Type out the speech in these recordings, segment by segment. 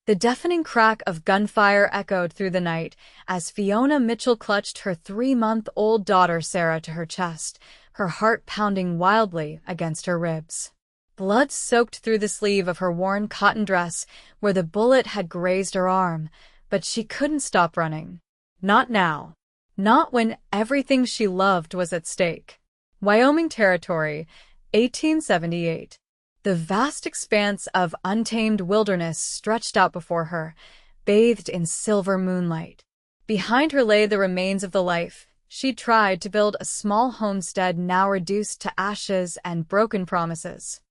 The deafening crack of gunfire echoed through the night as Fiona Mitchell clutched her 3-month-old daughter Sarah to her chest, her heart pounding wildly against her ribs. Blood soaked through the sleeve of her worn cotton dress where the bullet had grazed her arm, but she couldn't stop running. Not now. Not when everything she loved was at stake. Wyoming Territory, 1878. The vast expanse of untamed wilderness stretched out before her, bathed in silver moonlight. Behind her lay the remains of the life she'd tried to build, a small homestead now reduced to ashes and broken promises.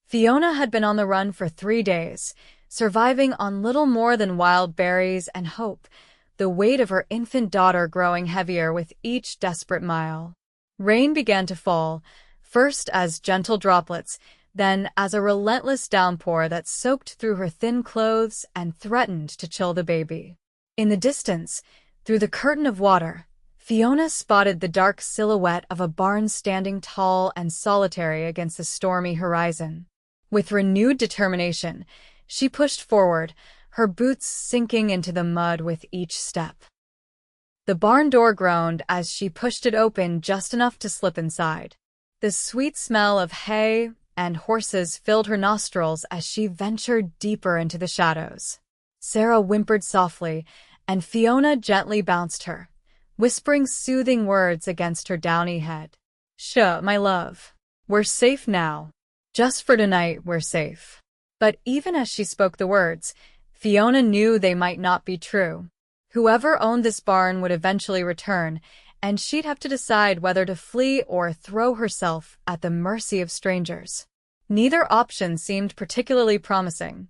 Fiona had been on the run for 3 days, surviving on little more than wild berries and hope, the weight of her infant daughter growing heavier with each desperate mile. Rain began to fall, first as gentle droplets, then as a relentless downpour that soaked through her thin clothes and threatened to chill the baby. In the distance, through the curtain of water, Fiona spotted the dark silhouette of a barn standing tall and solitary against the stormy horizon. With renewed determination, she pushed forward, her boots sinking into the mud with each step. The barn door groaned as she pushed it open just enough to slip inside. The sweet smell of hay and horses filled her nostrils as she ventured deeper into the shadows. Sarah whimpered softly, and Fiona gently bounced her, whispering soothing words against her downy head. "Shuh, my love. We're safe now. Just for tonight, we're safe." But even as she spoke the words, Fiona knew they might not be true. Whoever owned this barn would eventually return, and she'd have to decide whether to flee or throw herself at the mercy of strangers. Neither option seemed particularly promising.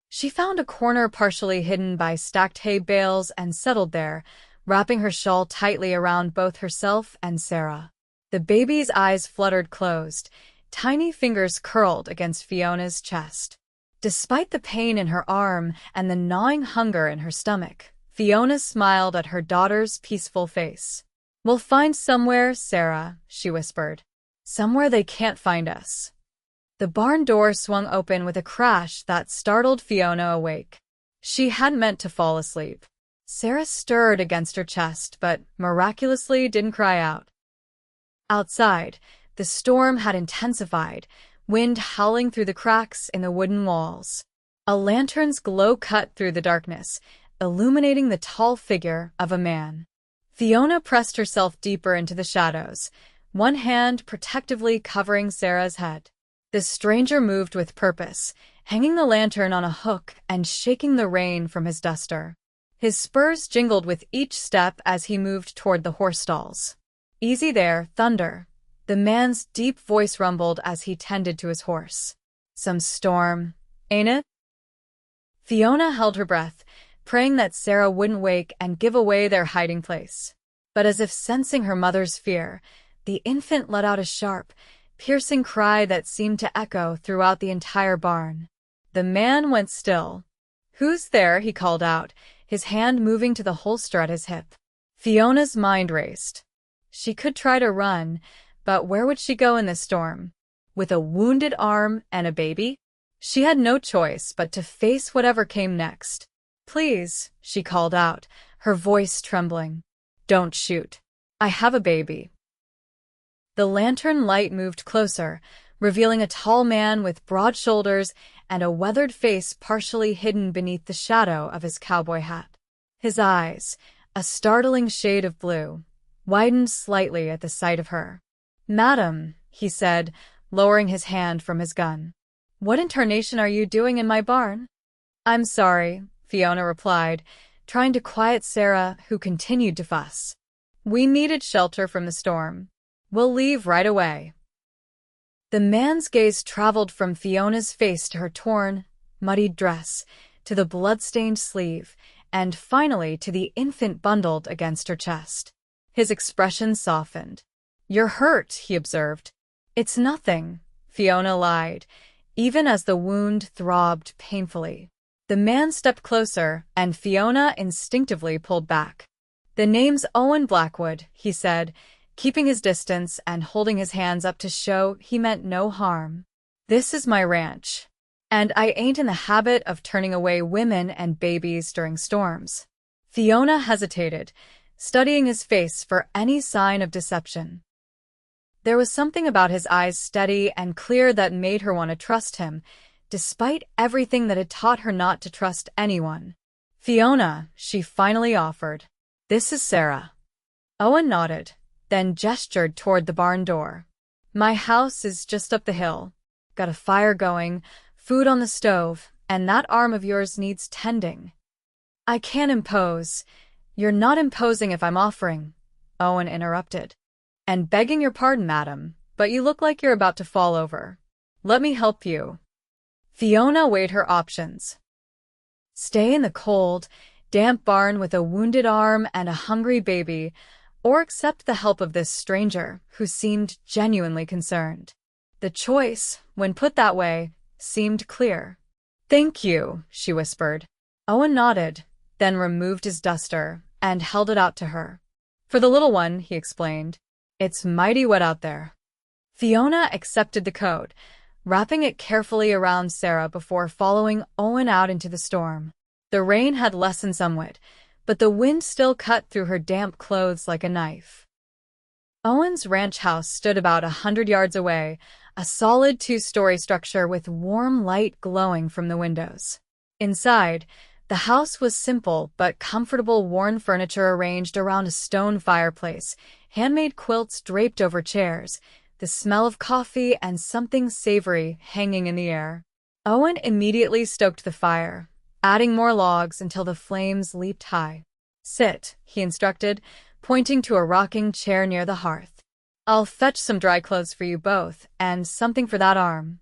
She found a corner partially hidden by stacked hay bales and settled there, wrapping her shawl tightly around both herself and Sarah. The baby's eyes fluttered closed, tiny fingers curled against Fiona's chest. Despite the pain in her arm and the gnawing hunger in her stomach, Fiona smiled at her daughter's peaceful face. "We'll find somewhere, Sarah," she whispered. "Somewhere they can't find us." The barn door swung open with a crash that startled Fiona awake. She hadn't meant to fall asleep. Sarah stirred against her chest, but miraculously didn't cry out. Outside, the storm had intensified, wind howling through the cracks in the wooden walls. A lantern's glow cut through the darkness, illuminating the tall figure of a man. Fiona pressed herself deeper into the shadows, one hand protectively covering Sarah's head. The stranger moved with purpose, hanging the lantern on a hook and shaking the rain from his duster. His spurs jingled with each step as he moved toward the horse stalls. "Easy there, Thunder," the man's deep voice rumbled as he tended to his horse. "Some storm, ain't it?" Fiona held her breath, praying that Sarah wouldn't wake and give away their hiding place. But as if sensing her mother's fear, the infant let out a sharp, piercing cry that seemed to echo throughout the entire barn. The man went still. "Who's there?" he called out, his hand moving to the holster at his hip. Fiona's mind raced. She could try to run, but where would she go in this storm? With a wounded arm and a baby? She had no choice but to face whatever came next. "Please," she called out, her voice trembling. "Don't shoot. I have a baby." The lantern light moved closer, revealing a tall man with broad shoulders and a weathered face partially hidden beneath the shadow of his cowboy hat. His eyes, a startling shade of blue, widened slightly at the sight of her. "Madam," he said, lowering his hand from his gun. "What in tarnation are you doing in my barn?" "I'm sorry," Fiona replied, trying to quiet Sarah, who continued to fuss. "We needed shelter from the storm. We'll leave right away." The man's gaze traveled from Fiona's face to her torn, muddied dress, to the blood-stained sleeve, and finally to the infant bundled against her chest. His expression softened. "You're hurt," he observed. "It's nothing," Fiona lied, even as the wound throbbed painfully. The man stepped closer, and Fiona instinctively pulled back. "The name's Owen Blackwood," he said, keeping his distance and holding his hands up to show he meant no harm. "This is my ranch. And I ain't in the habit of turning away women and babies during storms. Fiona hesitated, studying his face for any sign of deception. There was something about his eyes steady and clear that made her want to trust him, despite everything that had taught her not to trust anyone. "Fiona," she finally offered. "This is Sarah." Owen nodded, then gestured toward the barn door. "My house is just up the hill. Got a fire going, food on the stove, and that arm of yours needs tending." "I can't impose." "You're not imposing if I'm offering," Owen interrupted. "And begging your pardon, madam, but you look like you're about to fall over. Let me help you." Fiona weighed her options. Stay in the cold, damp barn with a wounded arm and a hungry baby, or accept the help of this stranger who seemed genuinely concerned. The choice, when put that way, seemed clear. "Thank you," she whispered. Owen nodded, then removed his duster and held it out to her. "For the little one," he explained. "It's mighty wet out there." Fiona accepted the coat, wrapping it carefully around Sarah before following Owen out into the storm. The rain had lessened somewhat, but the wind still cut through her damp clothes like a knife. Owen's ranch house stood about 100 yards away, a solid two-story structure with warm light glowing from the windows. Inside, the house was simple but comfortable, worn furniture arranged around a stone fireplace, handmade quilts draped over chairs, the smell of coffee and something savory hanging in the air. Owen immediately stoked the fire, adding more logs until the flames leaped high. "Sit," he instructed, pointing to a rocking chair near the hearth. "I'll fetch some dry clothes for you both, and something for that arm."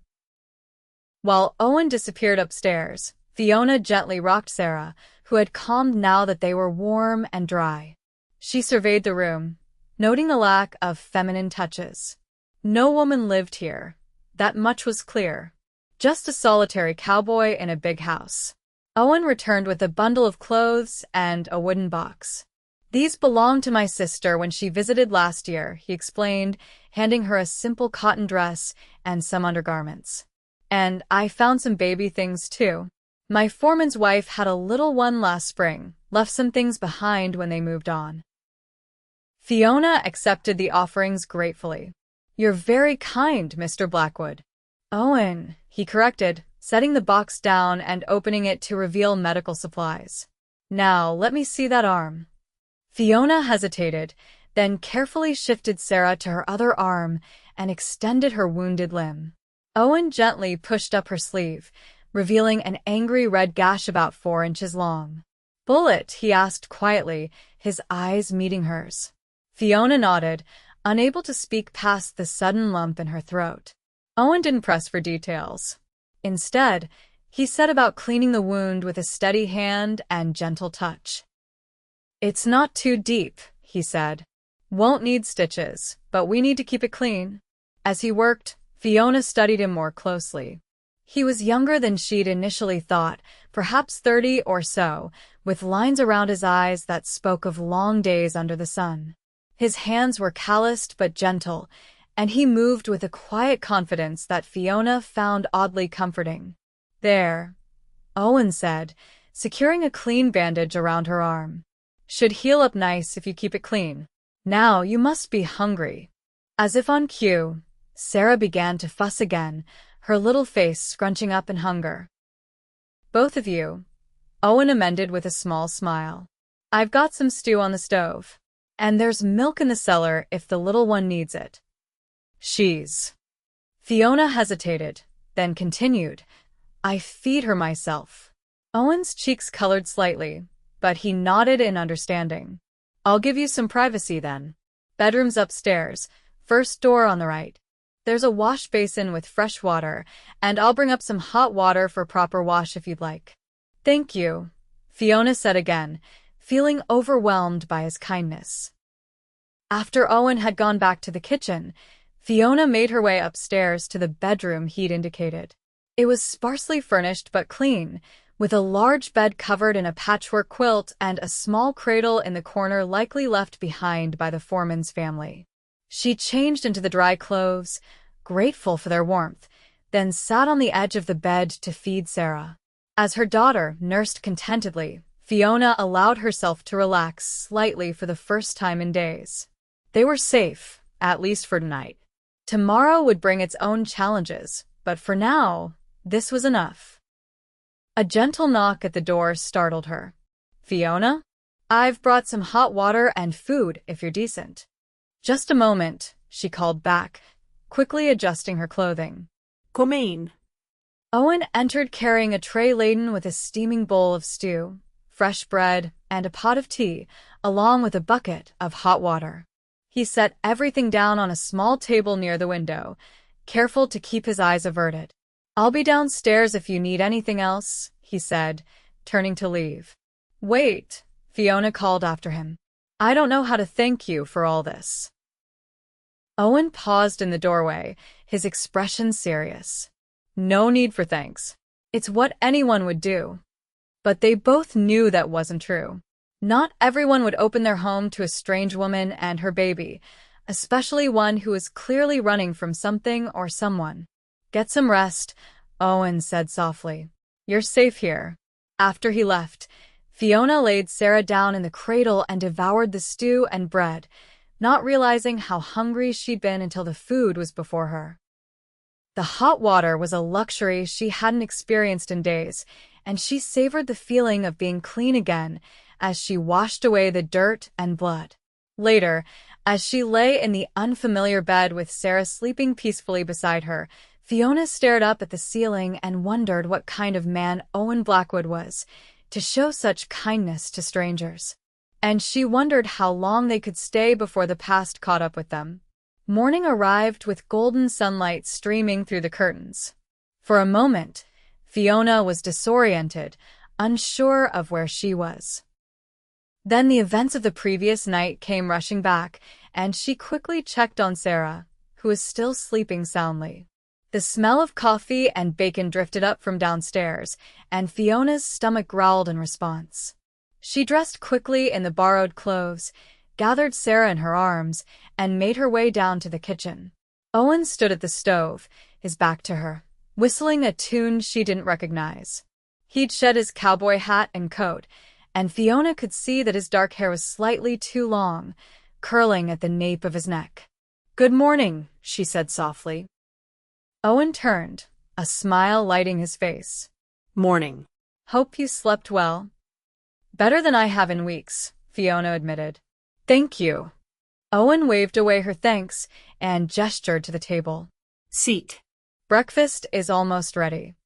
While Owen disappeared upstairs, Fiona gently rocked Sarah, who had calmed now that they were warm and dry. She surveyed the room, noting the lack of feminine touches. No woman lived here, that much was clear. Just a solitary cowboy in a big house. Owen returned with a bundle of clothes and a wooden box. "These belonged to my sister when she visited last year," he explained, handing her a simple cotton dress and some undergarments. "And I found some baby things too. My foreman's wife had a little one last spring, left some things behind when they moved on." Fiona accepted the offerings gratefully. "You're very kind, Mr. Blackwood." "Owen," he corrected, setting the box down and opening it to reveal medical supplies. "Now, let me see that arm." Fiona hesitated, then carefully shifted Sarah to her other arm and extended her wounded limb. Owen gently pushed up her sleeve, revealing an angry red gash about 4 inches long. "Bullet?" he asked quietly, his eyes meeting hers. Fiona nodded, unable to speak past the sudden lump in her throat. Owen didn't press for details. Instead, he set about cleaning the wound with a steady hand and gentle touch. "It's not too deep," he said. "Won't need stitches, but we need to keep it clean." As he worked, Fiona studied him more closely. He was younger than she'd initially thought, perhaps 30 or so, with lines around his eyes that spoke of long days under the sun. His hands were calloused but gentle, and he moved with a quiet confidence that Fiona found oddly comforting. "There," Owen said, securing a clean bandage around her arm. "Should heal up nice if you keep it clean. Now you must be hungry." As if on cue, Sarah began to fuss again, her little face scrunching up in hunger. "Both of you," Owen amended with a small smile. "I've got some stew on the stove. And there's milk in the cellar if the little one needs it." "She's..." Fiona hesitated, then continued, "I feed her myself." Owen's cheeks colored slightly, but he nodded in understanding. "I'll give you some privacy then. Bedroom's upstairs, first door on the right. There's a wash basin with fresh water, and I'll bring up some hot water for proper wash if you'd like." "Thank you," Fiona said again, feeling overwhelmed by his kindness. After Owen had gone back to the kitchen, Fiona made her way upstairs to the bedroom he'd indicated. It was sparsely furnished but clean, with a large bed covered in a patchwork quilt and a small cradle in the corner likely left behind by the foreman's family. She changed into the dry clothes, grateful for their warmth, then sat on the edge of the bed to feed Sarah. As her daughter nursed contentedly, Fiona allowed herself to relax slightly for the first time in days. They were safe, at least for tonight. Tomorrow would bring its own challenges, but for now, this was enough. A gentle knock at the door startled her. "Fiona? I've brought some hot water and food if you're decent." "Just a moment," she called back, quickly adjusting her clothing. "Come in." Owen entered carrying a tray laden with a steaming bowl of stew, fresh bread, and a pot of tea, along with a bucket of hot water. He set everything down on a small table near the window, careful to keep his eyes averted. "I'll be downstairs if you need anything else," he said, turning to leave. "Wait," Fiona called after him. "I don't know how to thank you for all this." Owen paused in the doorway, his expression serious. "No need for thanks. It's what anyone would do." But they both knew that wasn't true. Not everyone would open their home to a strange woman and her baby, especially one who was clearly running from something or someone. "Get some rest," Owen said softly. "You're safe here." After he left, Fiona laid Sarah down in the cradle and devoured the stew and bread, not realizing how hungry she'd been until the food was before her. The hot water was a luxury she hadn't experienced in days, and she savored the feeling of being clean again as she washed away the dirt and blood. Later, as she lay in the unfamiliar bed with Sarah sleeping peacefully beside her, Fiona stared up at the ceiling and wondered what kind of man Owen Blackwood was, to show such kindness to strangers. And she wondered how long they could stay before the past caught up with them. Morning arrived with golden sunlight streaming through the curtains. For a moment, Fiona was disoriented, unsure of where she was. Then the events of the previous night came rushing back, and she quickly checked on Sarah, who was still sleeping soundly. The smell of coffee and bacon drifted up from downstairs, and Fiona's stomach growled in response. She dressed quickly in the borrowed clothes, gathered Sarah in her arms, and made her way down to the kitchen. Owen stood at the stove, his back to her, whistling a tune she didn't recognize. He'd shed his cowboy hat and coat, and Fiona could see that his dark hair was slightly too long, curling at the nape of his neck. "Good morning," she said softly. Owen turned, a smile lighting his face. "Morning." "Hope you slept well." "Better than I have in weeks," Fiona admitted. "Thank you." Owen waved away her thanks and gestured to the table. "Seat." "Breakfast is almost ready."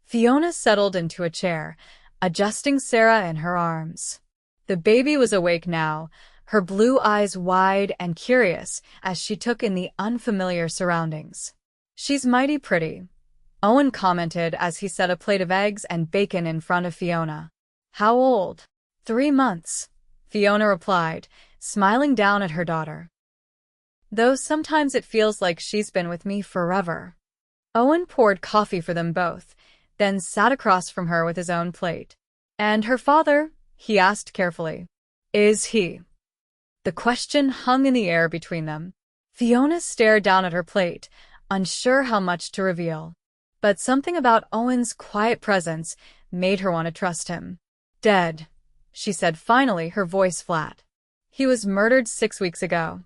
Fiona settled into a chair, adjusting Sarah in her arms. The baby was awake now, her blue eyes wide and curious as she took in the unfamiliar surroundings. "She's mighty pretty," Owen commented as he set a plate of eggs and bacon in front of Fiona. "How old?" 3 months, Fiona replied, smiling down at her daughter. "Though sometimes it feels like she's been with me forever." Owen poured coffee for them both, then sat across from her with his own plate. "And her father?" he asked carefully. "Is he?" The question hung in the air between them. Fiona stared down at her plate, unsure how much to reveal. But something about Owen's quiet presence made her want to trust him. "Dead," she said finally, her voice flat. "He was murdered 6 weeks ago."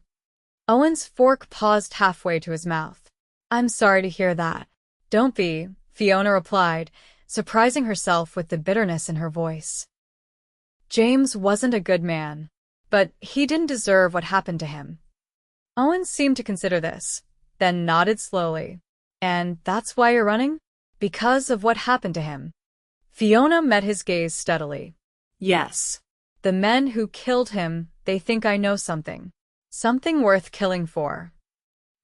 Owen's fork paused halfway to his mouth. "I'm sorry to hear that." "Don't be," Fiona replied, surprising herself with the bitterness in her voice. "James wasn't a good man, but he didn't deserve what happened to him." Owen seemed to consider this, then nodded slowly. "And that's why you're running? Because of what happened to him?" Fiona met his gaze steadily. "Yes." "The men who killed him, they think I know something. Something worth killing for."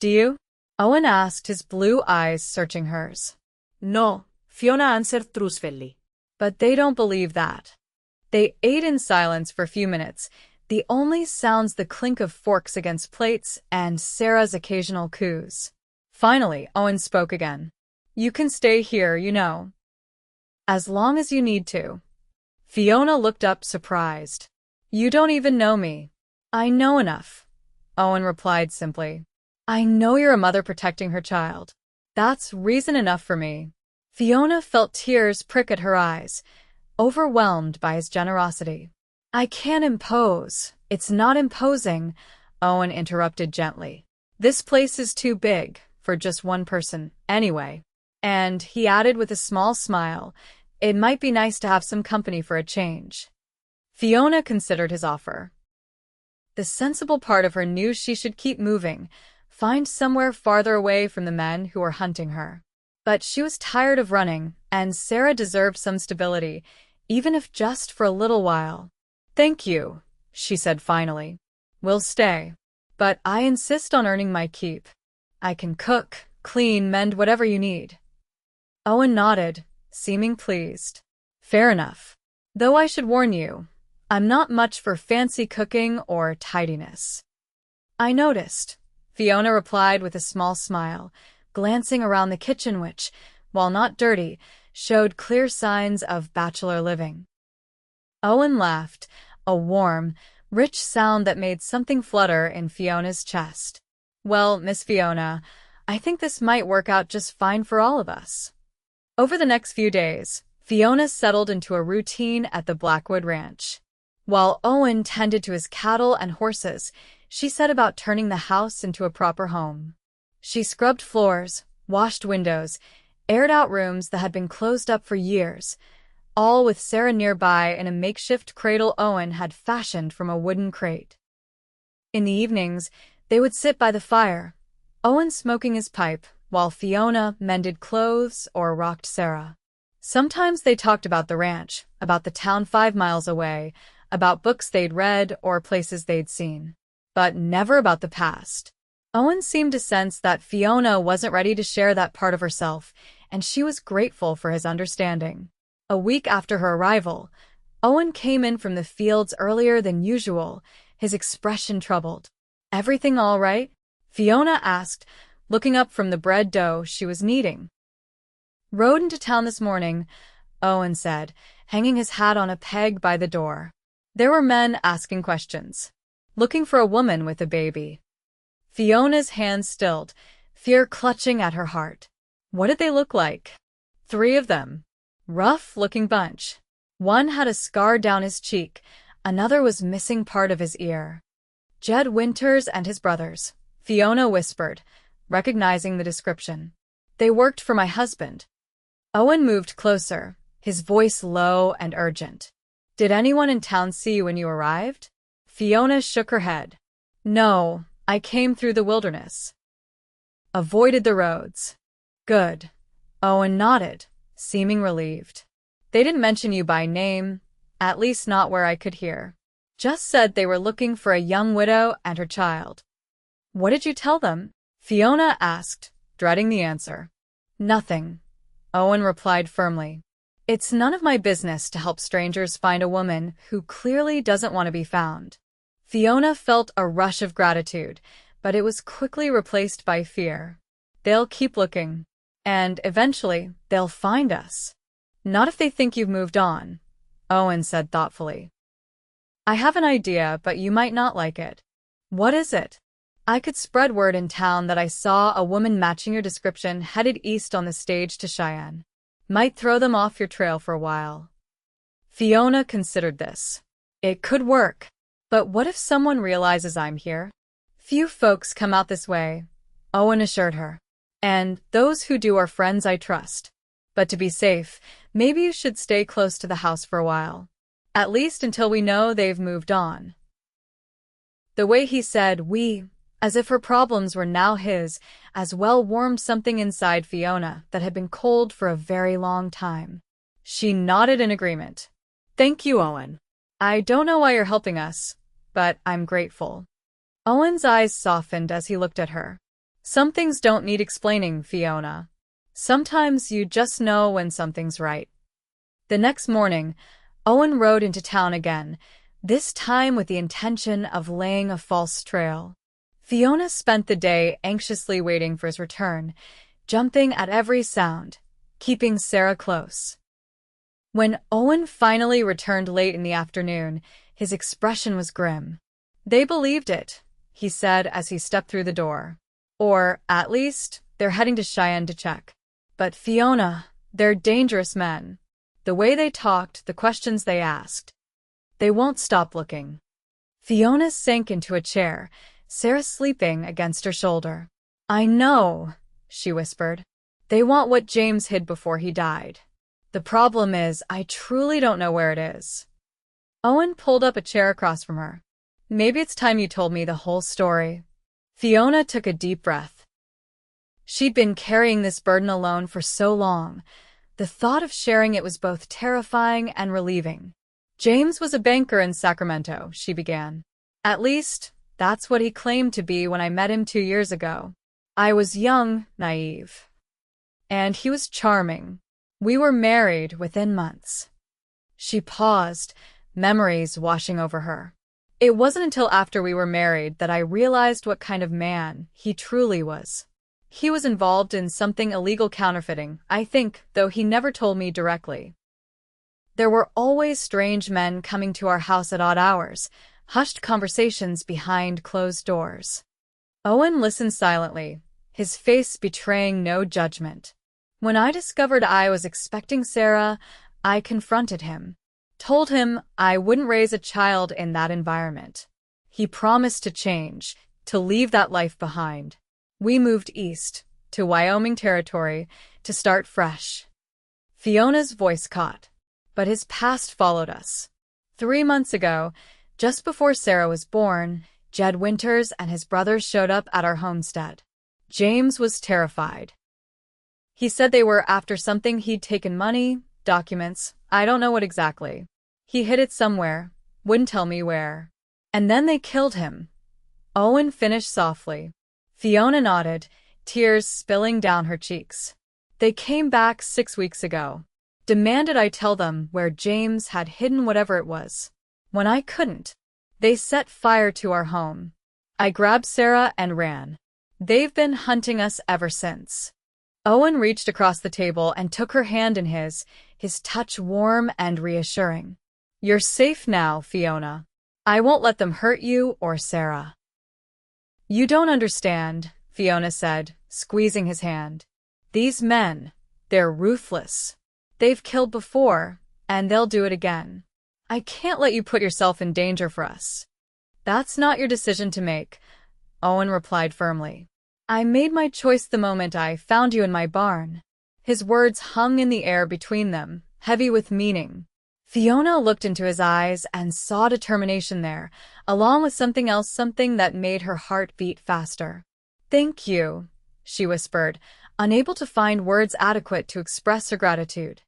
"Do you?" Owen asked, his blue eyes searching hers. "No," Fiona answered truthfully. "But they don't believe that." They ate in silence for a few minutes, the only sounds the clink of forks against plates and Sarah's occasional coos. Finally, Owen spoke again. "You can stay here, you know. As long as you need to." Fiona looked up surprised. "You don't even know me." "I know enough," Owen replied simply. "I know you're a mother protecting her child." That's reason enough for me. Fiona felt tears prick at her eyes, overwhelmed by his generosity. I can't impose. It's not imposing, Owen interrupted gently. This place is too big for just one person, anyway. And, he added with a small smile, it might be nice to have some company for a change. Fiona considered his offer. The sensible part of her knew she should keep moving, find somewhere farther away from the men who were hunting her. But she was tired of running, and Sarah deserved some stability, even if just for a little while. Thank you, she said finally. We'll stay. But I insist on earning my keep. I can cook, clean, mend whatever you need. Owen nodded, seeming pleased. Fair enough. Though I should warn you, I'm not much for fancy cooking or tidiness. I noticed, Fiona replied with a small smile, glancing around the kitchen which, while not dirty, showed clear signs of bachelor living. Owen laughed, a warm, rich sound that made something flutter in Fiona's chest. Well, Miss Fiona, I think this might work out just fine for all of us. Over the next few days, Fiona settled into a routine at the Blackwood Ranch. While Owen tended to his cattle and horses, she set about turning the house into a proper home. She scrubbed floors, washed windows, aired out rooms that had been closed up for years, all with Sarah nearby in a makeshift cradle Owen had fashioned from a wooden crate. In the evenings, they would sit by the fire, Owen smoking his pipe, while Fiona mended clothes or rocked Sarah. Sometimes they talked about the ranch, about the town 5 miles away, about books they'd read or places they'd seen. But never about the past. Owen seemed to sense that Fiona wasn't ready to share that part of herself, and she was grateful for his understanding. A week after her arrival, Owen came in from the fields earlier than usual, his expression troubled. Everything all right? Fiona asked, looking up from the bread dough she was kneading. Rode into town this morning, Owen said, hanging his hat on a peg by the door. There were men asking questions. Looking for a woman with a baby. Fiona's hands stilled, fear clutching at her heart. What did they look like? 3 of them. Rough-looking bunch. One had a scar down his cheek, another was missing part of his ear. Jed Winters and his brothers, Fiona whispered, recognizing the description. They worked for my husband. Owen moved closer, his voice low and urgent. Did anyone in town see you when you arrived? Fiona shook her head. No, I came through the wilderness. Avoided the roads. Good. Owen nodded, seeming relieved. They didn't mention you by name, at least not where I could hear. Just said they were looking for a young widow and her child. What did you tell them? Fiona asked, dreading the answer. Nothing, Owen replied firmly. It's none of my business to help strangers find a woman who clearly doesn't want to be found. Fiona felt a rush of gratitude, but it was quickly replaced by fear. They'll keep looking, and eventually they'll find us. Not if they think you've moved on, Owen said thoughtfully. I have an idea, but you might not like it. What is it? I could spread word in town that I saw a woman matching your description headed east on the stage to Cheyenne. Might throw them off your trail for a while. Fiona considered this. It could work. But what if someone realizes I'm here? Few folks come out this way, Owen assured her. And those who do are friends I trust. But to be safe, maybe you should stay close to the house for a while. At least until we know they've moved on. The way he said we, as if her problems were now his, as well warmed something inside Fiona that had been cold for a very long time. She nodded in agreement. Thank you, Owen. I don't know why you're helping us, but I'm grateful. Owen's eyes softened as he looked at her. Some things don't need explaining, Fiona. Sometimes you just know when something's right. The next morning, Owen rode into town again, this time with the intention of laying a false trail. Fiona spent the day anxiously waiting for his return, jumping at every sound, keeping Sarah close. When Owen finally returned late in the afternoon, his expression was grim. They believed it, he said as he stepped through the door. Or, at least, They're heading to Cheyenne to check. But Fiona, they're dangerous men. The way they talked, the questions they asked. They won't stop looking. Fiona sank into a chair, Sarah sleeping against her shoulder. I know, she whispered. They want what James hid before he died. The problem is, I truly don't know where it is. Owen pulled up a chair across from her. Maybe it's time you told me the whole story. Fiona took a deep breath. She'd been carrying this burden alone for so long. The thought of sharing it was both terrifying and relieving. James was a banker in Sacramento, she began. At least, that's what he claimed to be when I met him 2 years ago. I was young, naive. And he was charming. We were married within months. She paused, memories washing over her. It wasn't until after we were married that I realized what kind of man he truly was. He was involved in something illegal counterfeiting, I think, though he never told me directly. There were always strange men coming to our house at odd hours, hushed conversations behind closed doors. Owen listened silently, his face betraying no judgment. When I discovered I was expecting Sarah, I confronted him. Told him I wouldn't raise a child in that environment. He promised to change, to leave that life behind. We moved east, to Wyoming Territory, to start fresh. Fiona's voice caught, but his past followed us. 3 months ago, just before Sarah was born, Jed Winters and his brothers showed up at our homestead. James was terrified. He said they were after something. He'd taken money, documents, I don't know what exactly. He hid it somewhere, wouldn't tell me where. And then they killed him. Owen finished softly. Fiona nodded, tears spilling down her cheeks. They came back 6 weeks ago. Demanded I tell them where James had hidden whatever it was. When I couldn't, they set fire to our home. I grabbed Sarah and ran. They've been hunting us ever since. Owen reached across the table and took her hand in his touch warm and reassuring. You're safe now, Fiona. I won't let them hurt you or Sarah. You don't understand, Fiona said, squeezing his hand. These men, they're ruthless. They've killed before, and they'll do it again. I can't let you put yourself in danger for us. That's not your decision to make, Owen replied firmly. I made my choice the moment I found you in my barn. His words hung in the air between them, heavy with meaning. Fiona looked into his eyes and saw determination there, along with something else, something that made her heart beat faster. Thank you, she whispered, unable to find words adequate to express her gratitude.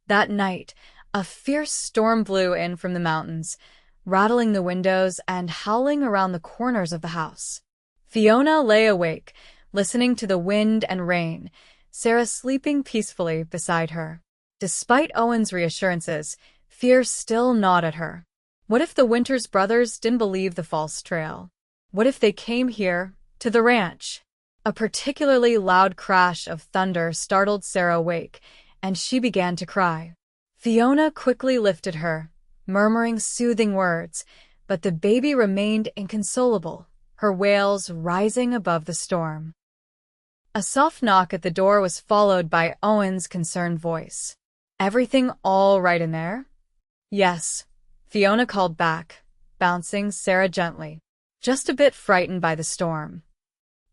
That night, a fierce storm blew in from the mountains, rattling the windows and howling around the corners of the house. Fiona lay awake, listening to the wind and rain, Sarah sleeping peacefully beside her. Despite Owen's reassurances, fear still gnawed at her. What if the Winters brothers didn't believe the false trail? What if they came here, to the ranch? A particularly loud crash of thunder startled Sarah awake, and she began to cry. Fiona quickly lifted her, murmuring soothing words, but the baby remained inconsolable, her wails rising above the storm. A soft knock at the door was followed by Owen's concerned voice. Everything all right in there? Yes, Fiona called back, bouncing Sarah gently, just a bit frightened by the storm.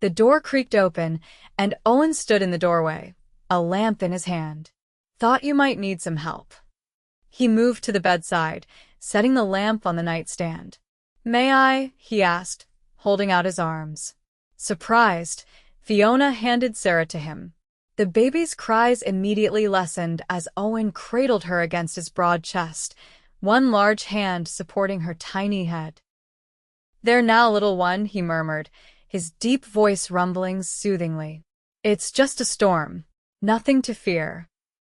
The door creaked open, and Owen stood in the doorway, a lamp in his hand. Thought you might need some help. He moved to the bedside, setting the lamp on the nightstand. May I? He asked, holding out his arms. Surprised, Fiona handed Sarah to him. The baby's cries immediately lessened as Owen cradled her against his broad chest, one large hand supporting her tiny head. There now, little one, he murmured, his deep voice rumbling soothingly. It's just a storm. Nothing to fear.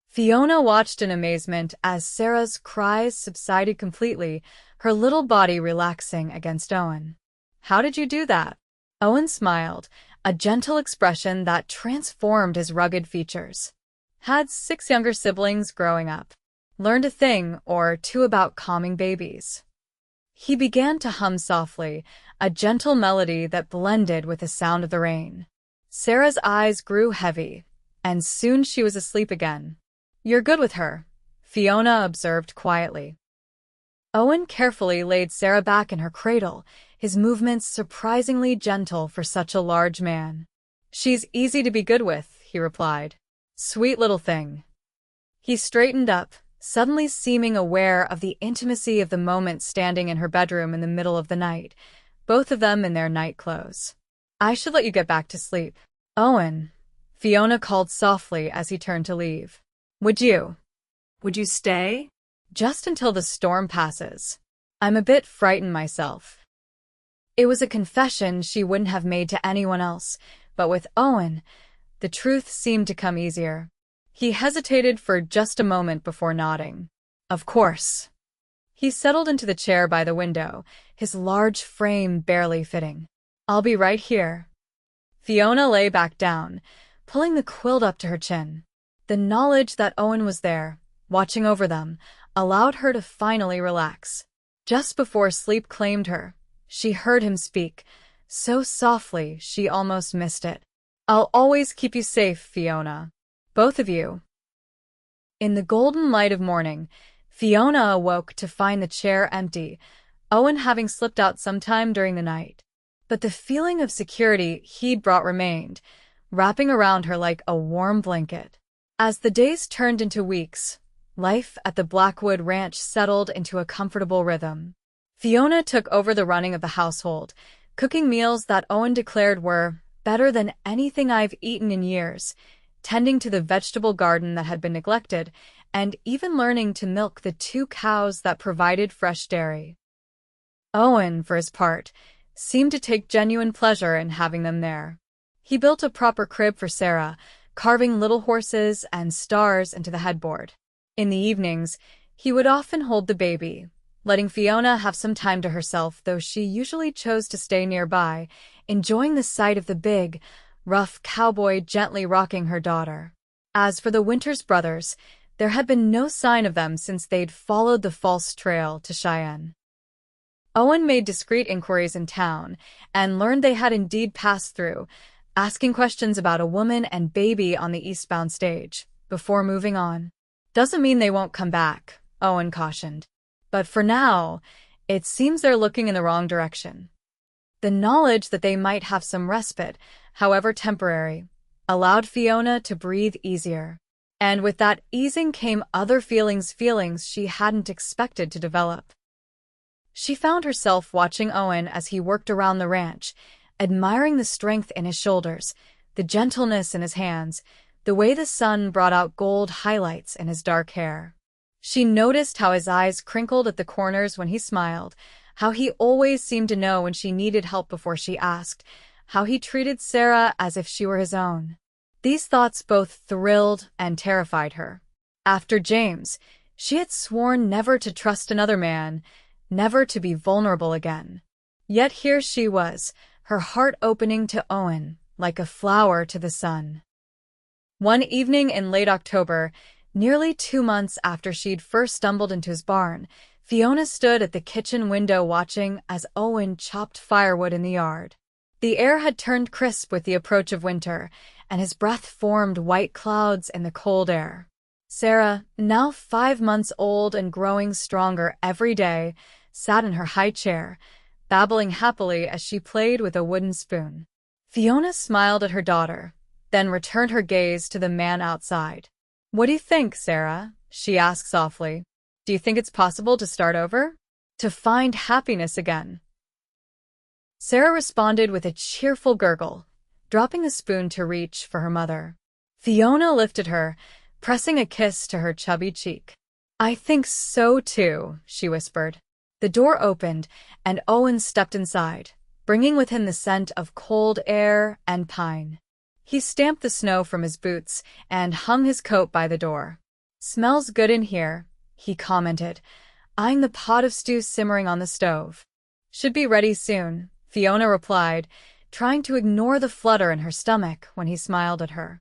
Fiona watched in amazement as Sarah's cries subsided completely, her little body relaxing against Owen. How did you do that? Owen smiled, a gentle expression that transformed his rugged features. Had 6 younger siblings growing up. Learned a thing or two about calming babies. He began to hum softly, a gentle melody that blended with the sound of the rain. Sarah's eyes grew heavy, and soon she was asleep again. "You're good with her," Fiona observed quietly. Owen carefully laid Sarah back in her cradle, his movements surprisingly gentle for such a large man. "She's easy to be good with," he replied. "Sweet little thing." He straightened up, suddenly seeming aware of the intimacy of the moment standing in her bedroom in the middle of the night, both of them in their night clothes. "I should let you get back to sleep." "Owen," Fiona called softly as he turned to leave. Would you stay?" "Just until the storm passes. I'm a bit frightened myself." It was a confession she wouldn't have made to anyone else, but with Owen, the truth seemed to come easier. He hesitated for just a moment before nodding. "Of course." He settled into the chair by the window, his large frame barely fitting. "I'll be right here." Fiona lay back down, pulling the quilt up to her chin. The knowledge that Owen was there, watching over them, allowed her to finally relax. Just before sleep claimed her, she heard him speak, so softly she almost missed it. "I'll always keep you safe, Fiona. Both of you." In the golden light of morning, Fiona awoke to find the chair empty, Owen having slipped out sometime during the night. But the feeling of security he'd brought remained, wrapping around her like a warm blanket. As the days turned into weeks, life at the Blackwood Ranch settled into a comfortable rhythm. Fiona took over the running of the household, cooking meals that Owen declared were better than anything I've eaten in years, tending to the vegetable garden that had been neglected, and even learning to milk the 2 cows that provided fresh dairy. Owen, for his part, seemed to take genuine pleasure in having them there. He built a proper crib for Sarah, carving little horses and stars into the headboard. In the evenings, he would often hold the baby, letting Fiona have some time to herself, though she usually chose to stay nearby, enjoying the sight of the big, rough cowboy gently rocking her daughter. As for the Winters brothers, there had been no sign of them since they'd followed the false trail to Cheyenne. Owen made discreet inquiries in town and learned they had indeed passed through, asking questions about a woman and baby on the eastbound stage, before moving on. "Doesn't mean they won't come back," Owen cautioned. "But for now, it seems they're looking in the wrong direction." The knowledge that they might have some respite, however temporary, allowed Fiona to breathe easier. And with that easing came other feelings she hadn't expected to develop. She found herself watching Owen as he worked around the ranch, admiring the strength in his shoulders, the gentleness in his hands, the way the sun brought out gold highlights in his dark hair. She noticed how his eyes crinkled at the corners when he smiled, how he always seemed to know when she needed help before she asked, how he treated Sarah as if she were his own. These thoughts both thrilled and terrified her. After James, she had sworn never to trust another man, never to be vulnerable again. Yet here she was, her heart opening to Owen, like a flower to the sun. One evening in late October, nearly 2 months after she'd first stumbled into his barn, Fiona stood at the kitchen window watching as Owen chopped firewood in the yard. The air had turned crisp with the approach of winter, and his breath formed white clouds in the cold air. Sarah, now 5 months old and growing stronger every day, sat in her high chair, babbling happily as she played with a wooden spoon. Fiona smiled at her daughter, then returned her gaze to the man outside. "What do you think, Sarah?" she asked softly. "Do you think it's possible to start over? To find happiness again?" Sarah responded with a cheerful gurgle, dropping the spoon to reach for her mother. Fiona lifted her, pressing a kiss to her chubby cheek. "I think so too," she whispered. The door opened, and Owen stepped inside, bringing with him the scent of cold air and pine. He stamped the snow from his boots and hung his coat by the door. "Smells good in here," he commented, eyeing the pot of stew simmering on the stove. "Should be ready soon," Fiona replied, trying to ignore the flutter in her stomach when he smiled at her.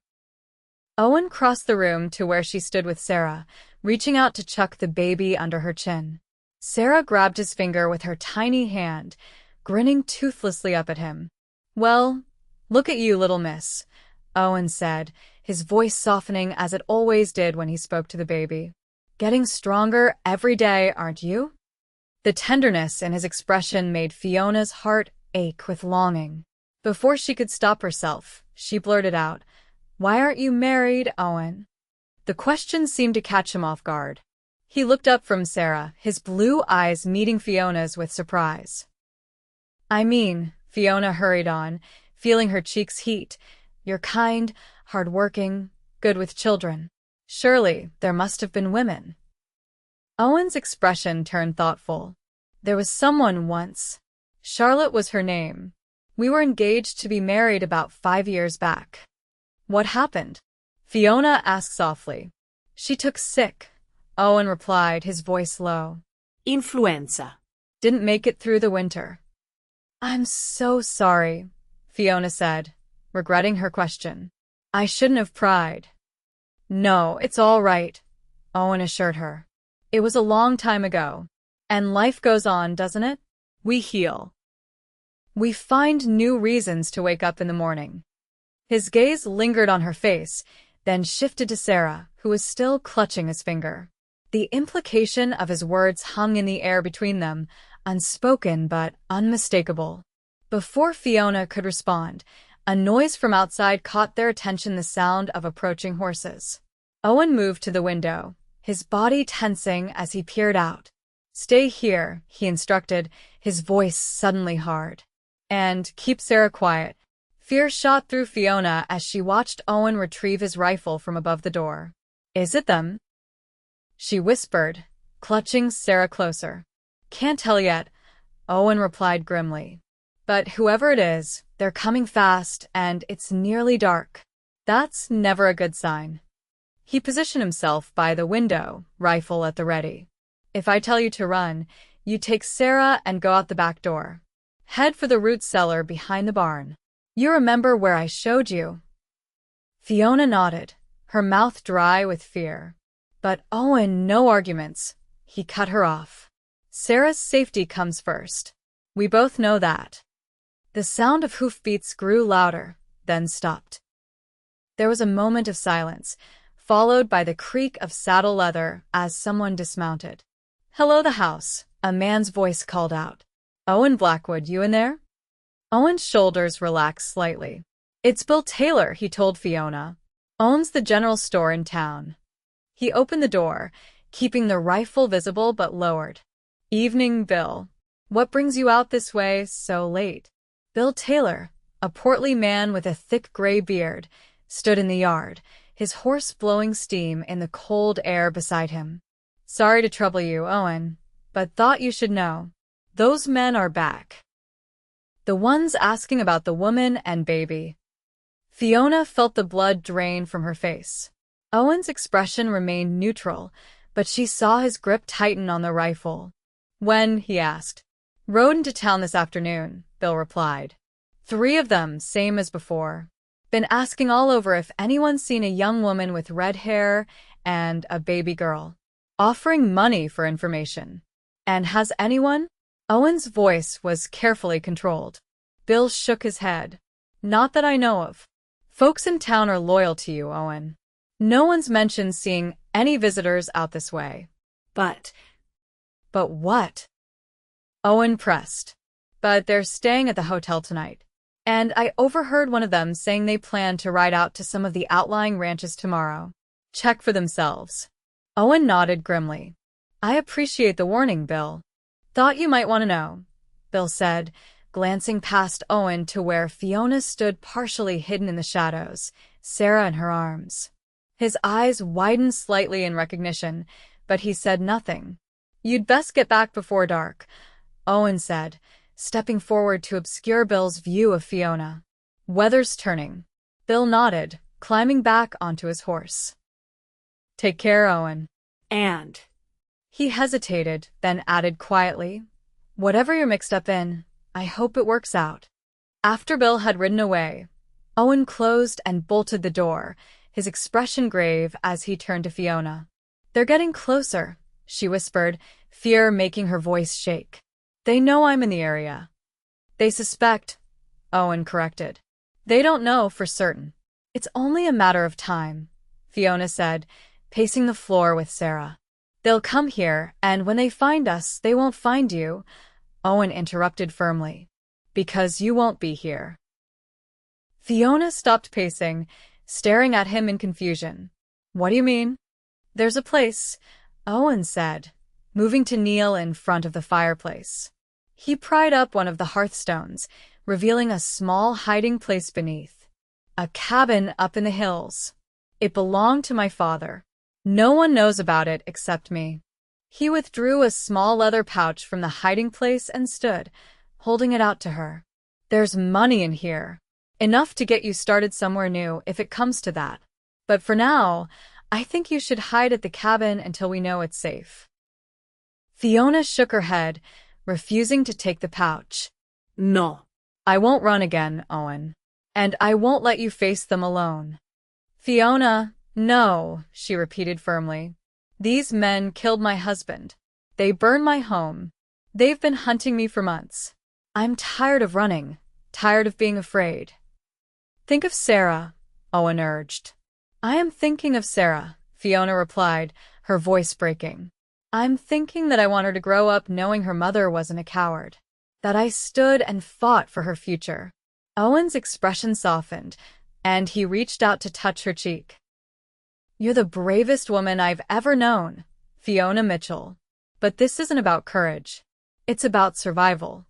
Owen crossed the room to where she stood with Sarah, reaching out to chuck the baby under her chin. Sarah grabbed his finger with her tiny hand, grinning toothlessly up at him. "Well, Look at you, little miss, Owen said, his voice softening as it always did when he spoke to the baby. Getting stronger every day, aren't you? The tenderness in his expression made Fiona's heart ache with longing. Before she could stop herself, she blurted out, "Why aren't you married, Owen?" The question seemed to catch him off guard. He looked up from Sarah, his blue eyes meeting Fiona's with surprise. Fiona hurried on, feeling her cheeks heat, "you're kind, hard-working, good with children. Surely there must have been women." Owen's expression turned thoughtful. "There was someone once. Charlotte was her name. We were engaged to be married about 5 years back." "What happened?" Fiona asked softly. "She took sick," Owen replied, his voice low. Influenza. "Didn't make it through the winter." "I'm so sorry," Fiona said, regretting her question. "I shouldn't have pried." "No, it's all right," Owen assured her. "It was a long time ago. And life goes on, doesn't it? We heal. We find new reasons to wake up in the morning." His gaze lingered on her face, then shifted to Sarah, who was still clutching his finger. The implication of his words hung in the air between them, unspoken but unmistakable. Before Fiona could respond, a noise from outside caught their attention, the sound of approaching horses. Owen moved to the window, his body tensing as he peered out. "Stay here," he instructed, his voice suddenly hard. "And keep Sarah quiet." Fear shot through Fiona as she watched Owen retrieve his rifle from above the door. "Is it them?" she whispered, clutching Sarah closer. "Can't tell yet," Owen replied grimly. "But whoever it is, they're coming fast, and it's nearly dark. That's never a good sign." He positioned himself by the window, rifle at the ready. "If I tell you to run, you take Sarah and go out the back door. Head for the root cellar behind the barn. You remember where I showed you?" Fiona nodded, her mouth dry with fear. "But Owen, no arguments," he cut her off. "Sarah's safety comes first. We both know that." The sound of hoofbeats grew louder, then stopped. There was a moment of silence, followed by the creak of saddle leather as someone dismounted. "Hello, the house," a man's voice called out. "Owen Blackwood, you in there?" Owen's shoulders relaxed slightly. "It's Bill Taylor," he told Fiona. "Owns the general store in town." He opened the door, keeping the rifle visible but lowered. "Evening, Bill. What brings you out this way so late?" Bill Taylor, a portly man with a thick gray beard, stood in the yard, his horse blowing steam in the cold air beside him. "Sorry to trouble you, Owen, but thought you should know. Those men are back. The ones asking about the woman and baby." Fiona felt the blood drain from her face. Owen's expression remained neutral, but she saw his grip tighten on the rifle. "When?" he asked. "Rode into town this afternoon," Bill replied. "3 of them, same as before. Been asking all over if anyone's seen a young woman with red hair and a baby girl. Offering money for information. And has anyone?" Owen's voice was carefully controlled. Bill shook his head. "Not that I know of. Folks in town are loyal to you, Owen. No one's mentioned seeing any visitors out this way." But what?" Owen pressed. "But they're staying at the hotel tonight. And I overheard one of them saying they plan to ride out to some of the outlying ranches tomorrow. Check for themselves." Owen nodded grimly. "I appreciate the warning, Bill. Thought you might want to know," Bill said, glancing past Owen to where Fiona stood partially hidden in the shadows, Sarah in her arms. His eyes widened slightly in recognition, but he said nothing. "You'd best get back before dark," Owen said, stepping forward to obscure Bill's view of Fiona. "Weather's turning." Bill nodded, climbing back onto his horse. "Take care, Owen." And He hesitated, then added quietly, "Whatever you're mixed up in, I hope it works out." After Bill had ridden away, Owen closed and bolted the door, his expression grave as he turned to Fiona. "They're getting closer," she whispered, fear making her voice shake. "They know I'm in the area." "They suspect," Owen corrected. They don't know for certain. It's only a matter of time, Fiona said, pacing the floor with Sarah. They'll come here, and when they find us, they won't find you, Owen interrupted firmly. Because you won't be here. Fiona stopped pacing, staring at him in confusion. What do you mean? There's a place, Owen said, moving to kneel in front of the fireplace. He pried up one of the hearthstones, revealing a small hiding place beneath. A cabin up in the hills. It belonged to my father. No one knows about it except me. He withdrew a small leather pouch from the hiding place and stood, holding it out to her. There's money in here. Enough to get you started somewhere new if it comes to that. But for now, I think you should hide at the cabin until we know it's safe. Fiona shook her head, refusing to take the pouch. No. I won't run again, Owen. And I won't let you face them alone. Fiona, no, she repeated firmly. These men killed my husband. They burned my home. They've been hunting me for months. I'm tired of running, tired of being afraid. Think of Sarah, Owen urged. I am thinking of Sarah, Fiona replied, her voice breaking. I'm thinking that I want her to grow up knowing her mother wasn't a coward, that I stood and fought for her future. Owen's expression softened, and he reached out to touch her cheek. You're the bravest woman I've ever known, Fiona Mitchell. But this isn't about courage. It's about survival.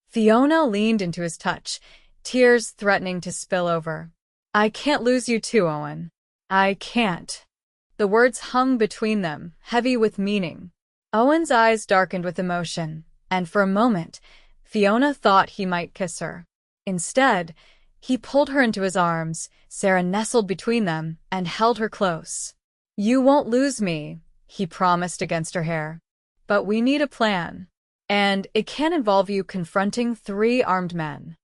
Fiona leaned into his touch, tears threatening to spill over. I can't lose you too, Owen. I can't. The words hung between them, heavy with meaning. Owen's eyes darkened with emotion, and for a moment, Fiona thought he might kiss her. Instead, he pulled her into his arms, Sarah nestled between them, and held her close. You won't lose me, he promised against her hair. But we need a plan. And it can't involve you confronting 3 armed men.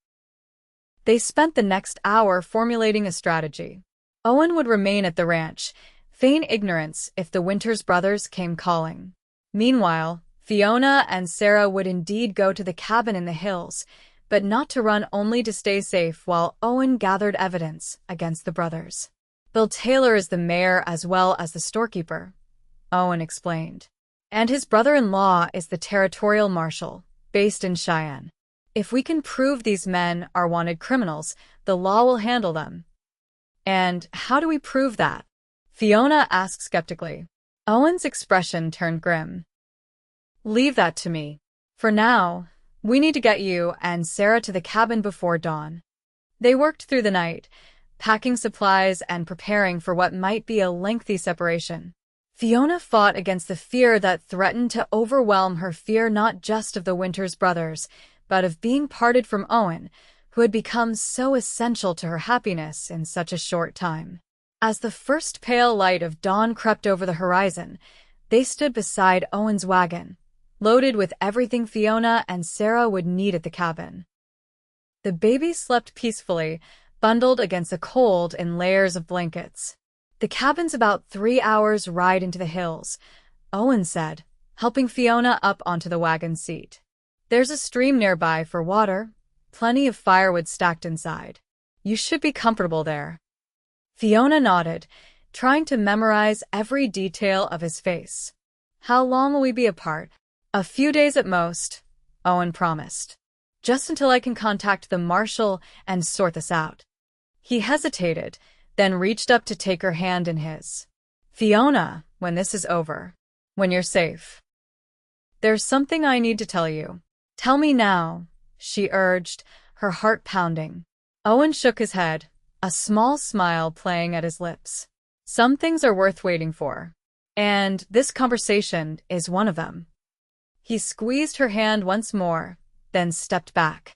They spent the next hour formulating a strategy. Owen would remain at the ranch, feign ignorance if the Winters brothers came calling. Meanwhile, Fiona and Sarah would indeed go to the cabin in the hills, but not to run, only to stay safe while Owen gathered evidence against the brothers. Bill Taylor is the mayor as well as the storekeeper, Owen explained. And his brother-in-law is the territorial marshal, based in Cheyenne. If we can prove these men are wanted criminals, the law will handle them. And how do we prove that? Fiona asked skeptically. Owen's expression turned grim. Leave that to me. For now, we need to get you and Sarah to the cabin before dawn. They worked through the night, packing supplies and preparing for what might be a lengthy separation. Fiona fought against the fear that threatened to overwhelm her, fear not just of the Winters brothers, but of being parted from Owen, who had become so essential to her happiness in such a short time. As the first pale light of dawn crept over the horizon, they stood beside Owen's wagon, loaded with everything Fiona and Sarah would need at the cabin. The baby slept peacefully, bundled against the cold in layers of blankets. The cabin's about 3 hours' ride into the hills, Owen said, helping Fiona up onto the wagon seat. There's a stream nearby for water, plenty of firewood stacked inside. You should be comfortable there. Fiona nodded, trying to memorize every detail of his face. How long will we be apart? A few days at most, Owen promised. Just until I can contact the marshal and sort this out. He hesitated, then reached up to take her hand in his. Fiona, when this is over, when you're safe. There's something I need to tell you. Tell me now, she urged, her heart pounding. Owen shook his head, a small smile playing at his lips. Some things are worth waiting for. And this conversation is one of them. He squeezed her hand once more, then stepped back.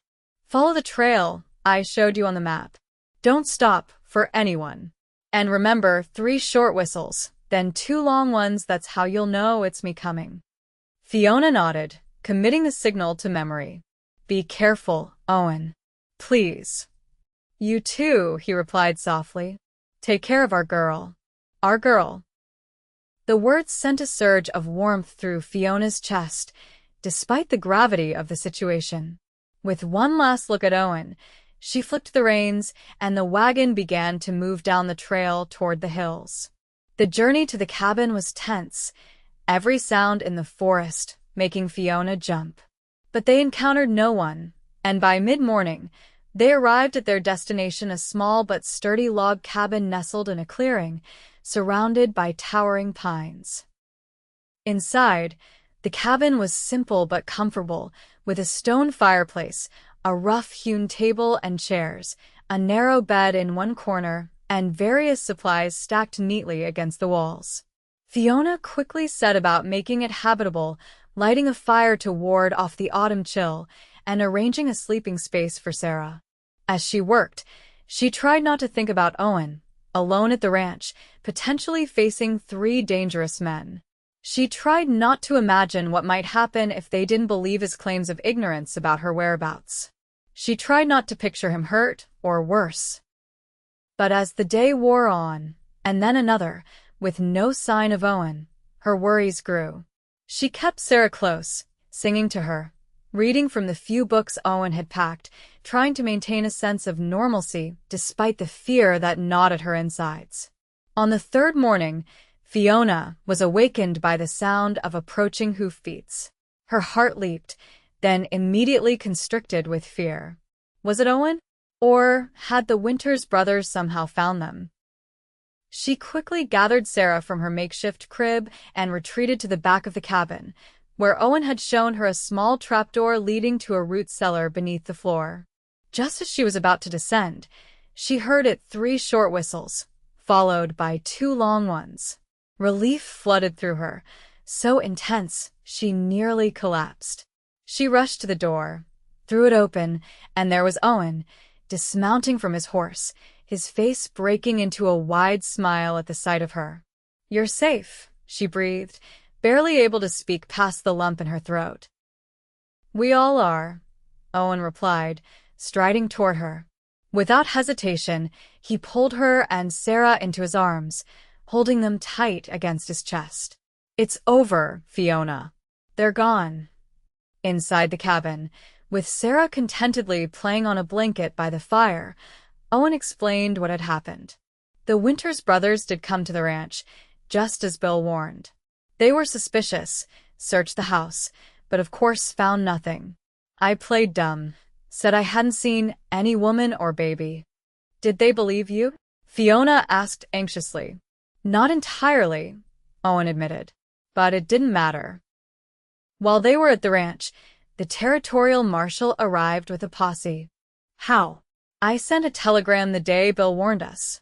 Follow the trail I showed you on the map. Don't stop for anyone. And remember, 3 short whistles, then 2 long ones. That's how you'll know it's me coming. Fiona nodded, committing the signal to memory. Be careful, Owen. Please. You too, he replied softly. Take care of our girl. Our girl. The words sent a surge of warmth through Fiona's chest, despite the gravity of the situation. With one last look at Owen, She flicked the reins, and the wagon began to move down the trail toward the hills. The journey to the cabin was tense, every sound in the forest making Fiona jump. But they encountered no one, and by mid-morning, they arrived at their destination, a small but sturdy log cabin nestled in a clearing, surrounded by towering pines. Inside, the cabin was simple but comfortable, with a stone fireplace, a rough-hewn table and chairs, a narrow bed in one corner, and various supplies stacked neatly against the walls. Fiona quickly set about making it habitable, lighting a fire to ward off the autumn chill, and arranging a sleeping space for Sarah. As she worked, she tried not to think about Owen, alone at the ranch, potentially facing 3 dangerous men. She tried not to imagine what might happen if they didn't believe his claims of ignorance about her whereabouts. She tried not to picture him hurt, or worse. But as the day wore on, and then another, with no sign of Owen, her worries grew. She kept Sarah close, singing to her, reading from the few books Owen had packed, trying to maintain a sense of normalcy despite the fear that gnawed at her insides. On the 3rd morning, Fiona was awakened by the sound of approaching hoofbeats. Her heart leaped, then immediately constricted with fear. Was it Owen? Or had the Winters brothers somehow found them? She quickly gathered Sarah from her makeshift crib and retreated to the back of the cabin, where Owen had shown her a small trapdoor leading to a root cellar beneath the floor. Just as she was about to descend, she heard it 3 short whistles, followed by 2 long ones. Relief flooded through her, so intense she nearly collapsed. She rushed to the door, threw it open, and there was Owen, dismounting from his horse, his face breaking into a wide smile at the sight of her. "You're safe," she breathed, barely able to speak past the lump in her throat. "We all are," Owen replied, striding toward her. Without hesitation, he pulled her and Sarah into his arms, holding them tight against his chest. "It's over, Fiona. They're gone." Inside the cabin, with Sarah contentedly playing on a blanket by the fire, Owen explained what had happened. The Winters brothers did come to the ranch, just as Bill warned. They were suspicious, searched the house, but of course found nothing. "I played dumb, said I hadn't seen any woman or baby." "Did they believe you?" Fiona asked anxiously. "Not entirely," Owen admitted, "but it didn't matter." While they were at the ranch, the territorial marshal arrived with a posse. "How?" "I sent a telegram the day Bill warned us,"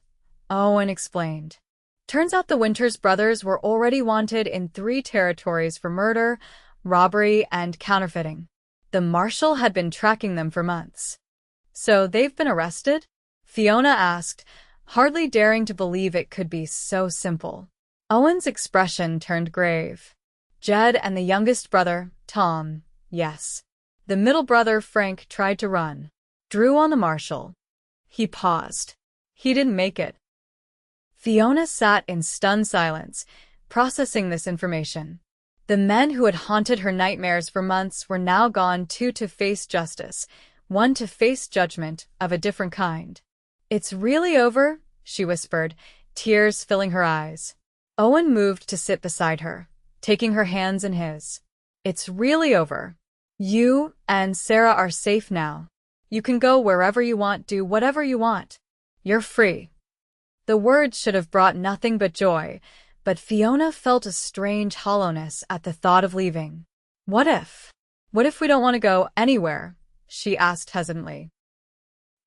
Owen explained. "Turns out the Winters brothers were already wanted in 3 territories for murder, robbery, and counterfeiting. The marshal had been tracking them for months." "So they've been arrested?" Fiona asked, hardly daring to believe it could be so simple. Owen's expression turned grave. "Jed and the youngest brother, Tom, yes. The middle brother, Frank, tried to run. Drew on the marshal." He paused. "He didn't make it." Fiona sat in stunned silence, processing this information. The men who had haunted her nightmares for months were now gone, 2 to face justice, 1 to face judgment of a different kind. "It's really over?" she whispered, tears filling her eyes. Owen moved to sit beside her, taking her hands in his. "It's really over. You and Sarah are safe now. You can go wherever you want, do whatever you want. You're free." The words should have brought nothing but joy, but Fiona felt a strange hollowness at the thought of leaving. What if we don't want to go anywhere?" she asked hesitantly.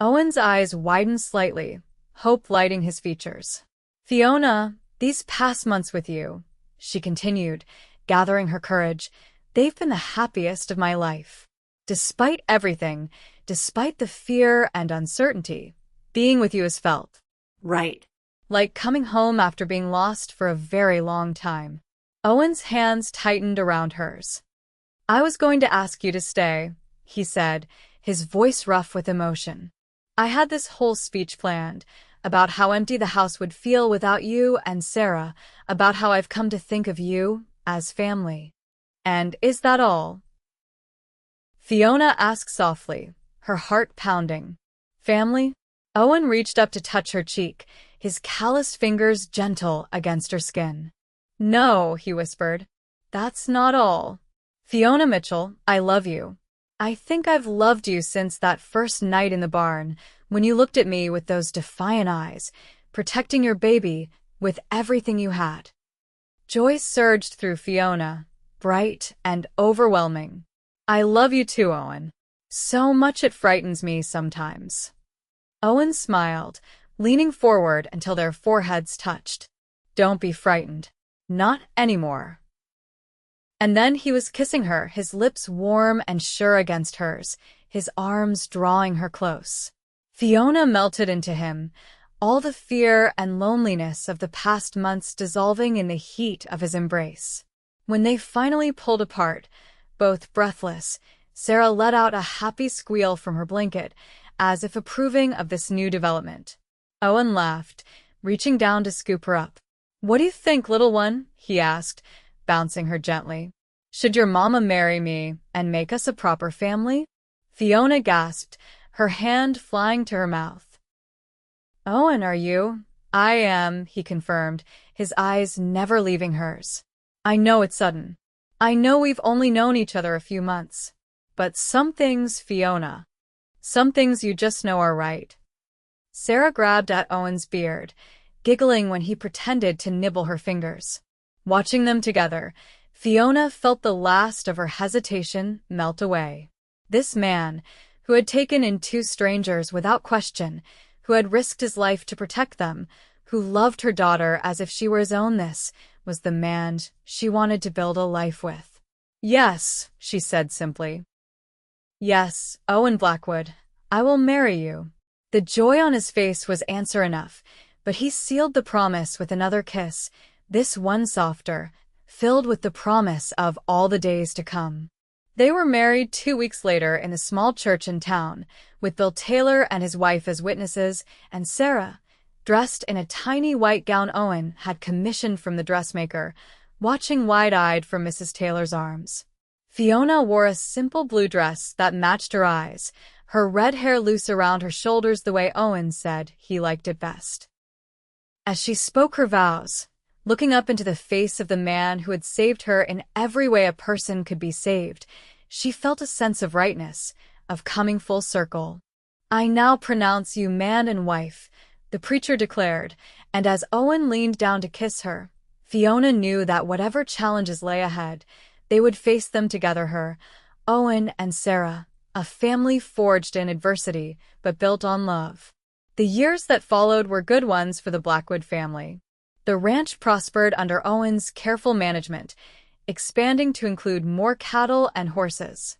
Owen's eyes widened slightly, hope lighting his features. "Fiona, these past months with you," she continued, gathering her courage, "they've been the happiest of my life. Despite everything, despite the fear and uncertainty, being with you has felt Right. like coming home after being lost for a very long time." Owen's hands tightened around hers. "I was going to ask you to stay," he said, his voice rough with emotion. "I had this whole speech planned, about how empty the house would feel without you and Sarah, about how I've come to think of you as family. And is that all?" Fiona asked softly, her heart pounding. Family? Owen reached up to touch her cheek, his calloused fingers gentle against her skin. No, he whispered. That's not all. Fiona Mitchell, I love you. I think I've loved you since that first night in the barn, when you looked at me with those defiant eyes, protecting your baby with everything you had. Joy surged through Fiona, bright and overwhelming. I love you too, Owen. So much it frightens me sometimes. Owen smiled, leaning forward until their foreheads touched. Don't be frightened. Not anymore. And then he was kissing her, his lips warm and sure against hers, his arms drawing her close. Fiona melted into him, all the fear and loneliness of the past months dissolving in the heat of his embrace. When they finally pulled apart, both breathless, Sarah let out a happy squeal from her blanket, as if approving of this new development. Owen laughed, reaching down to scoop her up. What do you think, little one? He asked, bouncing her gently. Should your mama marry me and make us a proper family? Fiona gasped, her hand flying to her mouth. Owen, are you? I am, he confirmed, his eyes never leaving hers. I know it's sudden. I know we've only known each other a few months. But some things, Fiona, some things you just know are right. Sarah grabbed at Owen's beard, giggling when he pretended to nibble her fingers. Watching them together, Fiona felt the last of her hesitation melt away. This man, who had taken in two strangers without question, who had risked his life to protect them, who loved her daughter as if she were his own, this was the man she wanted to build a life with. Yes, she said simply. Yes, Owen Blackwood, I will marry you. The joy on his face was answer enough, but he sealed the promise with another kiss, this one softer, filled with the promise of all the days to come. They were married 2 weeks later in a small church in town, with Bill Taylor and his wife as witnesses, and Sarah, dressed in a tiny white gown Owen had commissioned from the dressmaker, watching wide-eyed from Mrs. Taylor's arms. Fiona wore a simple blue dress that matched her eyes, her red hair loose around her shoulders the way Owen said he liked it best. As she spoke her vows, looking up into the face of the man who had saved her in every way a person could be saved, she felt a sense of rightness, of coming full circle. I now pronounce you man and wife, the preacher declared, and as Owen leaned down to kiss her, Fiona knew that whatever challenges lay ahead, they would face them together, Owen and Sarah, a family forged in adversity but built on love. The years that followed were good ones for the Blackwood family. The ranch prospered under Owen's careful management, expanding to include more cattle and horses.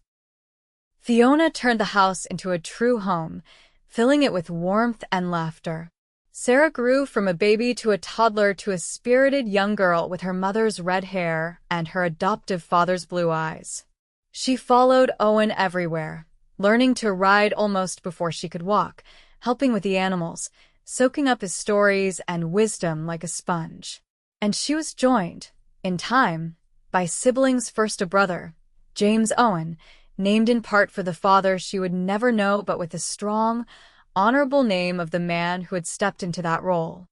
Fiona turned the house into a true home, filling it with warmth and laughter. Sarah grew from a baby to a toddler to a spirited young girl with her mother's red hair and her adoptive father's blue eyes. She followed Owen everywhere, learning to ride almost before she could walk, helping with the animals, soaking up his stories and wisdom like a sponge. And she was joined, in time, by siblings, first a brother, James Owen, named in part for the father she would never know but with the strong, honorable name of the man who had stepped into that role.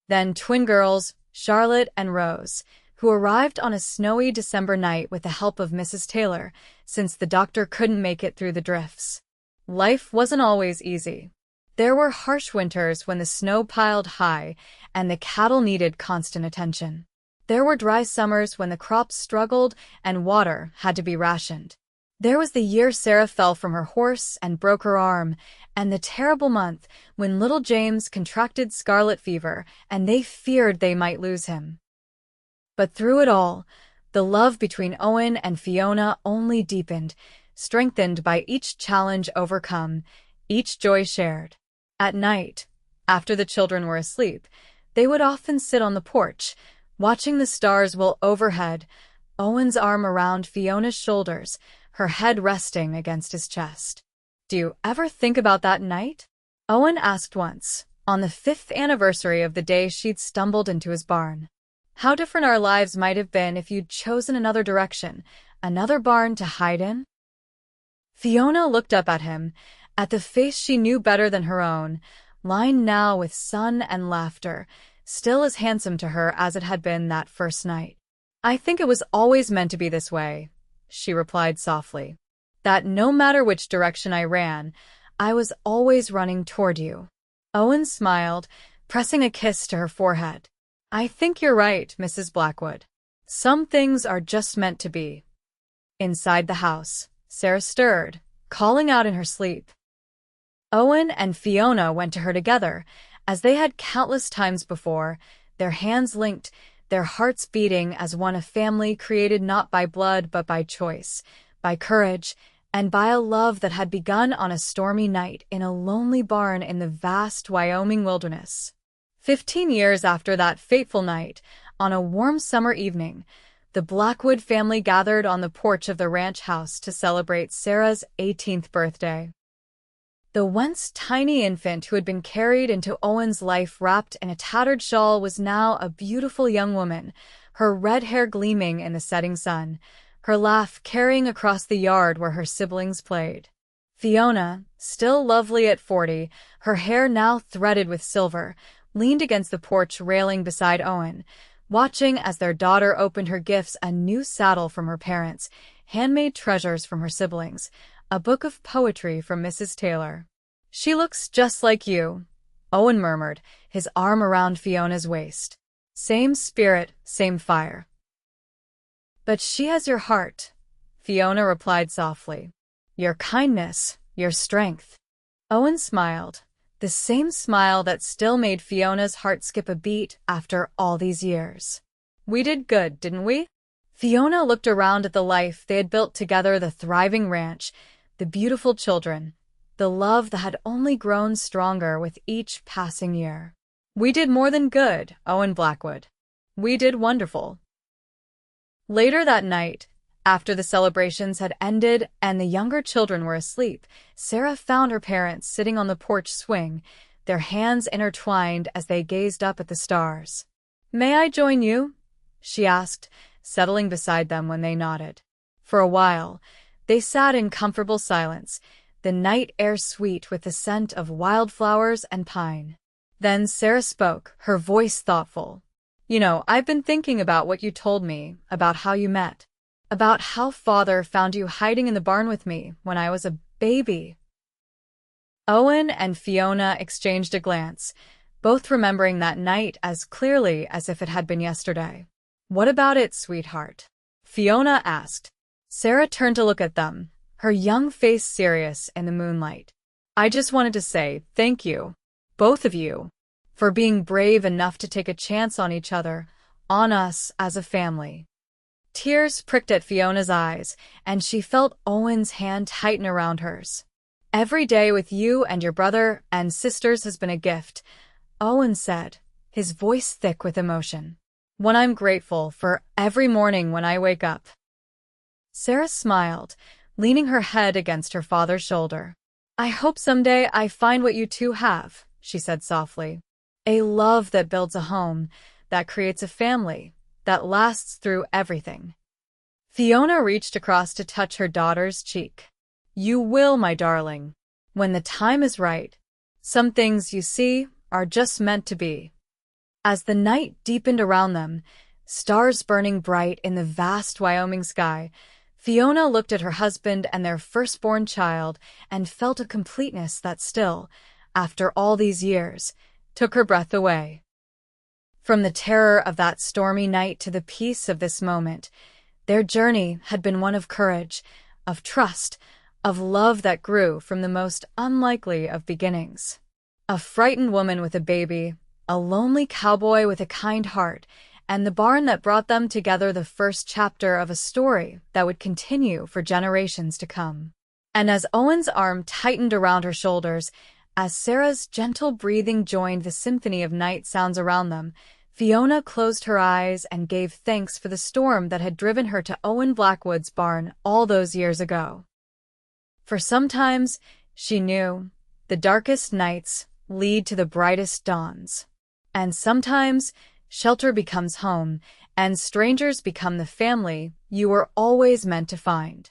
Then twin girls, Charlotte and Rose, who arrived on a snowy December night with the help of Mrs. Taylor, since the doctor couldn't make it through the drifts. Life wasn't always easy. There were harsh winters when the snow piled high and the cattle needed constant attention. There were dry summers when the crops struggled and water had to be rationed. There was the year Sarah fell from her horse and broke her arm, and the terrible month when little James contracted scarlet fever and they feared they might lose him. But through it all, the love between Owen and Fiona only deepened, strengthened by each challenge overcome, each joy shared. At night, after the children were asleep, they would often sit on the porch, watching the stars while overhead, Owen's arm around Fiona's shoulders, her head resting against his chest. Do you ever think about that night? Owen asked once, on the 5th anniversary of the day she'd stumbled into his barn. How different our lives might have been if you'd chosen another direction, another barn to hide in? Fiona looked up at him, At the face she knew better than her own, lined now with sun and laughter, still as handsome to her as it had been that first night. "I think it was always meant to be this way," she replied softly. "That no matter which direction I ran, I was always running toward you." Owen smiled, pressing a kiss to her forehead. "I think you're right, Mrs. Blackwood. Some things are just meant to be." Inside the house, Sarah stirred, calling out in her sleep. Owen and Fiona went to her together, as they had countless times before, their hands linked, their hearts beating as one, a family created not by blood but by choice, by courage, and by a love that had begun on a stormy night in a lonely barn in the vast Wyoming wilderness. 15 years after that fateful night, on a warm summer evening, the Blackwood family gathered on the porch of the ranch house to celebrate Sarah's 18th birthday. The once tiny infant who had been carried into Owen's life wrapped in a tattered shawl was now a beautiful young woman, her red hair gleaming in the setting sun, her laugh carrying across the yard where her siblings played. Fiona, still lovely at 40, her hair now threaded with silver, leaned against the porch railing beside Owen, watching as their daughter opened her gifts, a new saddle from her parents, handmade treasures from her siblings, a book of poetry from Mrs. Taylor. "She looks just like you," Owen murmured, his arm around Fiona's waist. "Same spirit, same fire." "But she has your heart," Fiona replied softly. "Your kindness, your strength." Owen smiled, the same smile that still made Fiona's heart skip a beat after all these years. "We did good, didn't we?" Fiona looked around at the life they had built together, the thriving ranch, the beautiful children, the love that had only grown stronger with each passing year. "We did more than good, Owen Blackwood. We did wonderful." Later that night, after the celebrations had ended and the younger children were asleep, Sarah found her parents sitting on the porch swing, their hands intertwined as they gazed up at the stars. "May I join you?" she asked, settling beside them when they nodded. For a while, they sat in comfortable silence, the night air sweet with the scent of wildflowers and pine. Then Sarah spoke, her voice thoughtful. "You know, I've been thinking about what you told me, about how you met. About how Father found you hiding in the barn with me when I was a baby." Owen and Fiona exchanged a glance, both remembering that night as clearly as if it had been yesterday. "What about it, sweetheart?" Fiona asked. Sarah turned to look at them, her young face serious in the moonlight. "I just wanted to say thank you, both of you, for being brave enough to take a chance on each other, on us as a family." Tears pricked at Fiona's eyes, and she felt Owen's hand tighten around hers. "Every day with you and your brother and sisters has been a gift," Owen said, his voice thick with emotion. "One I'm grateful for every morning when I wake up." Sarah smiled, leaning her head against her father's shoulder. "I hope someday I find what you two have," she said softly. "A love that builds a home, that creates a family, that lasts through everything." Fiona reached across to touch her daughter's cheek. "You will, my darling. When the time is right. Some things, you see, are just meant to be." As the night deepened around them, stars burning bright in the vast Wyoming sky, Fiona looked at her husband and their firstborn child and felt a completeness that still, after all these years, took her breath away. From the terror of that stormy night to the peace of this moment, their journey had been one of courage, of trust, of love that grew from the most unlikely of beginnings. A frightened woman with a baby, a lonely cowboy with a kind heart, and the barn that brought them together, the first chapter of a story that would continue for generations to come. And as Owen's arm tightened around her shoulders, as Sarah's gentle breathing joined the symphony of night sounds around them, Fiona closed her eyes and gave thanks for the storm that had driven her to Owen Blackwood's barn all those years ago. For sometimes, she knew, the darkest nights lead to the brightest dawns. And sometimes, shelter becomes home, and strangers become the family you were always meant to find.